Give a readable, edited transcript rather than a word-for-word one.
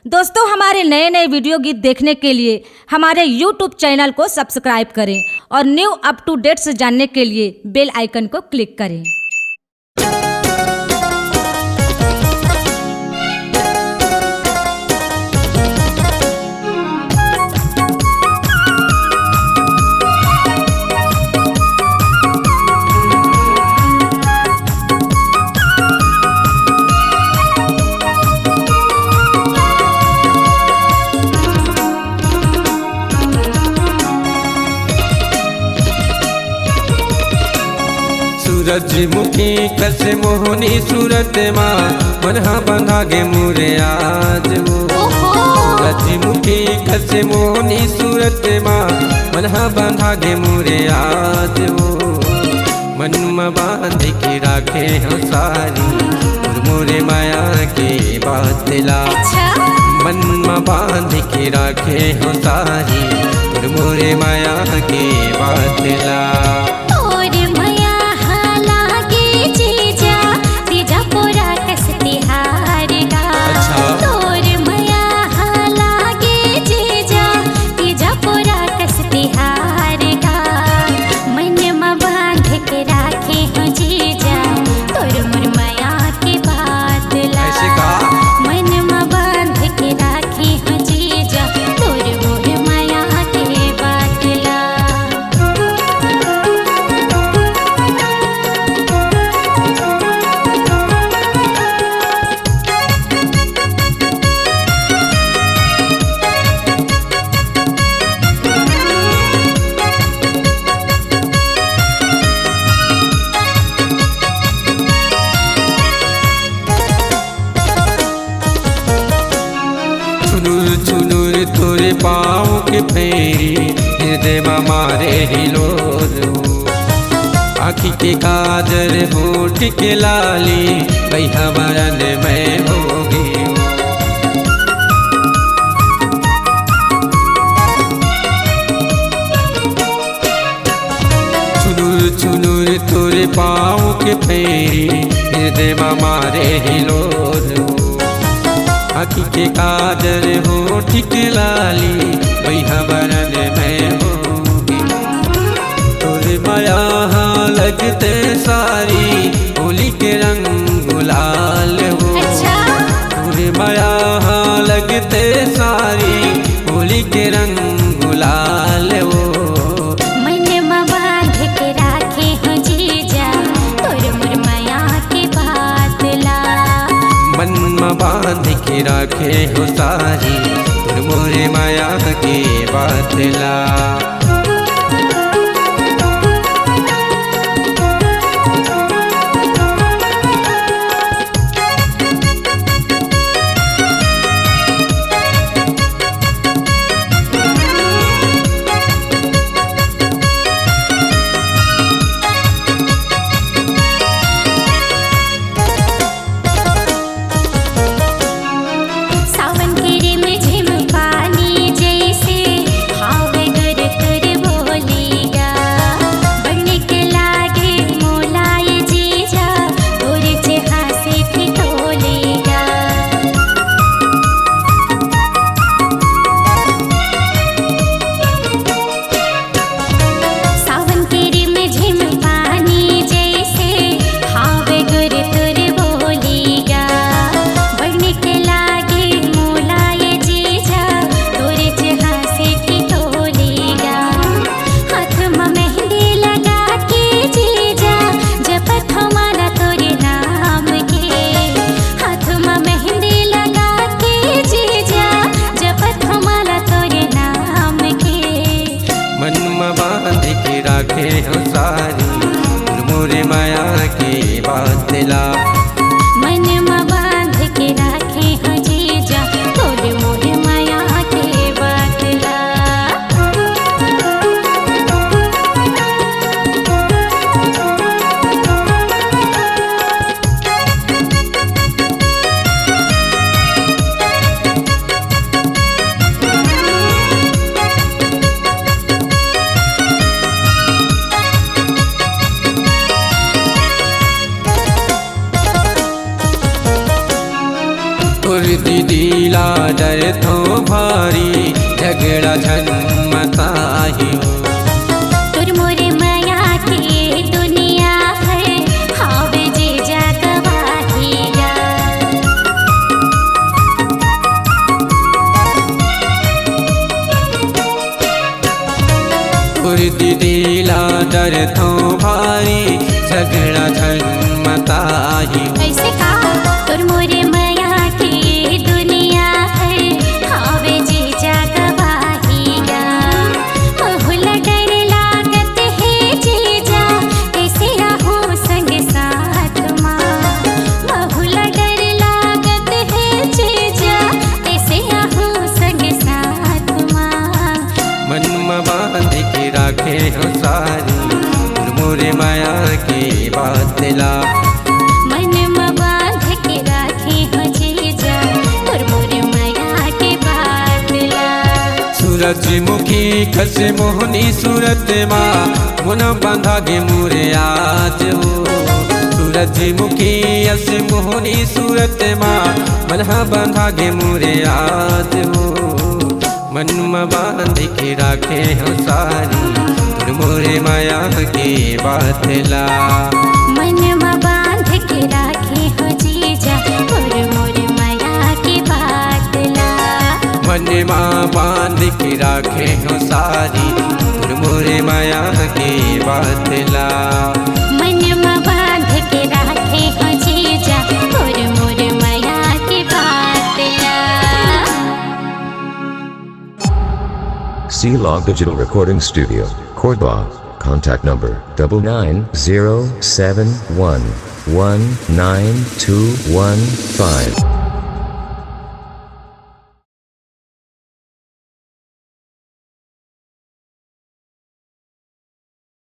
दोस्तों, हमारे नए नए वीडियो गीत देखने के लिए हमारे YouTube चैनल को सब्सक्राइब करें और न्यू अप टू डेट्स जानने के लिए बेल आइकन को क्लिक करें। सूरजमुखी कस मोहनी सूरत माँ मनहा बंधा गे मुरे आज वो। सूरजमुखी कस मोहनी सूरत माँ मनहा बंधा गे मुरे आज वो। मन में बांध के राखे हो सारी मोरे माया के बात ला। मन में बांध के राखे हो सारी मोरे माया के बात ला। तोरे पाँव के फेरी हृदय मारे हिलो। आँखी के काजर होठ के लाली भैया मरन में होगी। चुनुर चुनुर तोरे पाँव के फेरी हृदय मारे हिलो। आँखी के काजर होठ के लाली भैया बरन में होगी। तोरे माया लगते सारी होली के रंग गुलाल हो। तोरे माया लगते सारी होली के रंग गुलाल हो। मन में बांध के राखे हो सारी मोरे माया के बात ला। सावन के रे में झिम पानी जैसे हावे गरक डर थो भारी झगड़ा झन्मताही हो। तुर मोरे माया के दुनिया है हावे जे जा गवाहिया। उर्दी दिला डर थो भारी झगड़ा झन्मताही हो। ऐसे का तुर मोरे माया के दुनिया है हावे जे जा गवाहिया। बहुला डर लागत है जीजा कैसे आहो संग साथ माँ। बहुला डर लागत है जीजा कैसे आहो संग साथ माँ। मन में बांध के राखे हो सारी मोरे माया की बात ला। मन में बांध के राखे हो जीजा तुर मोरे माया के बात ला। सूरजमुखी कस मोहनी सूरत माँ मुन बांधा गे मोरे आज हो। सूरजमुखी अस मोहनी सूरत माँ मन बांधा गे मोरे आज हो। मन में बांध के राखे हो सारी मोरे माया की बात ला। मन में बांध के राखे हो जीजा तुर मोरे माया के बात ला। मन में बांध के राखे हो सारी मोरे माया की बात ला। मन में बांध के राखे हो जीजा तुर मोरे माया के बात ला। C-Log Digital Recording Studio, Cordoba. Contact number 99071192115.